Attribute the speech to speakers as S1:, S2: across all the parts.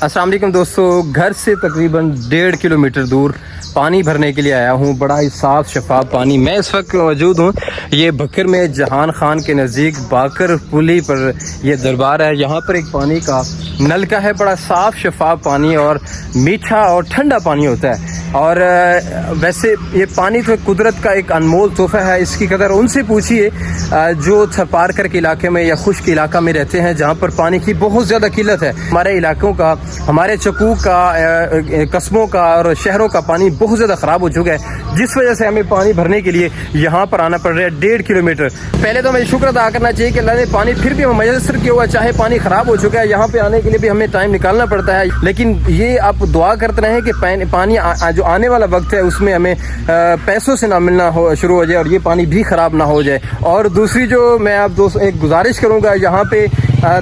S1: अस्सलाम वालेकुम दोस्तों, घर से तकरीबन 1.5 किलोमीटर दूर पानी भरने के लिए आया हूँ। बड़ा ही साफ़ शफाफ पानी। मैं इस वक्त मौजूद हूँ ये बकर में जहान खान के नज़दीक बाकर पुली पर ये दरबार है। यहाँ पर एक पानी का नलका है, बड़ा साफ़ शफाफ पानी और मीठा और ठंडा पानी होता है। और वैसे ये पानी तो कुदरत का एक अनमोल तोहफा है। इसकी कदर उनसे पूछिए जो थपारकर के इलाके में या खुश्क इलाका में रहते हैं जहाँ पर पानी की बहुत ज़्यादा किल्लत है। हमारे इलाकों का, हमारे चकूक का, कस्बों का और शहरों का पानी बहुत ज़्यादा ख़राब हो चुका है, जिस वजह से हमें पानी भरने के लिए यहाँ पर आना पड़ रहा है 1.5 किलोमीटर। पहले तो हमें शुक्र अदा करना चाहिए कि अल्लाह ने पानी फिर भी हमें मैसर किया हुआ। चाहे पानी ख़राब हो चुका है, यहाँ पे आने के लिए भी हमें टाइम निकालना पड़ता है, लेकिन ये आप दुआ करते रहें कि पानी जो आने वाला वक्त है उसमें हमें पैसों से ना मिलना हो शुरू हो जाए और ये पानी भी ख़राब ना हो जाए। और दूसरी जो मैं आप दोस्त एक गुजारिश करूँगा, यहाँ पे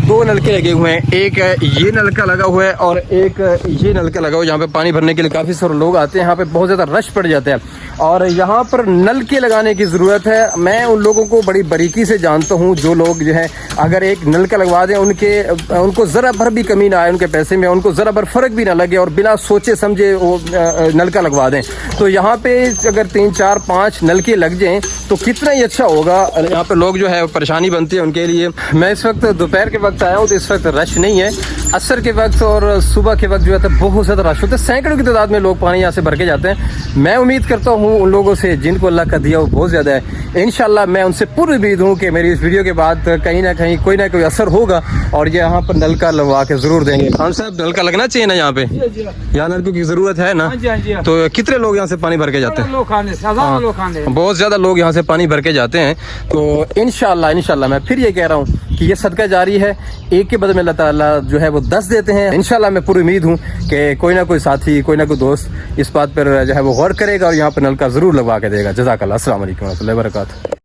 S1: 2 नलके लगे हुए हैं। एक ये नलका लगा हुआ है और एक ये नलका लगा हुआ है। यहाँ पे पानी भरने के लिए काफ़ी सारे लोग आते हैं, यहाँ पे बहुत ज़्यादा रश पड़ जाता है और यहाँ पर नलके लगाने की ज़रूरत है। मैं उन लोगों को बड़ी बारीकी से जानता हूँ जो लोग जो है अगर एक नलका लगवा दें उनको ज़रा भर भी कमी ना आए उनके पैसे में, उनको ज़रा भर फ़र्क भी ना लगे और बिना सोचे समझे वो नलका लगवा दें। तो यहाँ पे अगर 3, 4, 5 नलके लग जाएँ तो कितना ही अच्छा होगा। यहाँ पे लोग जो है परेशानी बनती है उनके लिए। मैं इस वक्त दोपहर के वक्त आया हूँ तो इस वक्त रश नहीं है। असर के वक्त और सुबह के वक्त जो है तो बहुत ज़्यादा रश होता है। सैकड़ों की तादाद में लोग पानी यहाँ से भर के जाते हैं। मैं उम्मीद करता हूँ उन लोगों से जिनको अल्लाह का दिया वो बहुत ज़्यादा है। इंशाल्लाह मैं उनसे पूरी उम्मीद हूँ कि मेरी इस वीडियो के बाद कहीं ना कहीं कोई ना कोई असर होगा और ये यहाँ पर नलका लगवा के ज़रूर देंगे। खान साहब, नलका लगना चाहिए ना यहाँ पे? यहाँ नलकों की ज़रूरत है ना? तो कितने लोग यहाँ से पानी भर के जाते हैं? बहुत ज़्यादा लोग यहाँ से पानी भर के जाते हैं। तो इंशाल्लाह मैं फिर ये कह रहा हूँ कि ये सदका जारी है। एक के बदले में अल्लाह ताला जो है वो 10 देते हैं। इंशाल्लाह मैं पूरी उम्मीद हूँ कि कोई ना कोई साथी, कोई ना कोई दोस्त इस बात पर जो है वो गौर करेगा और यहाँ पर नलका ज़रूर लगवा के देगा। जज़ाकल्लाह। अस्सलाम वालेकुम व रहमतुल्लाहि व बरकातहू।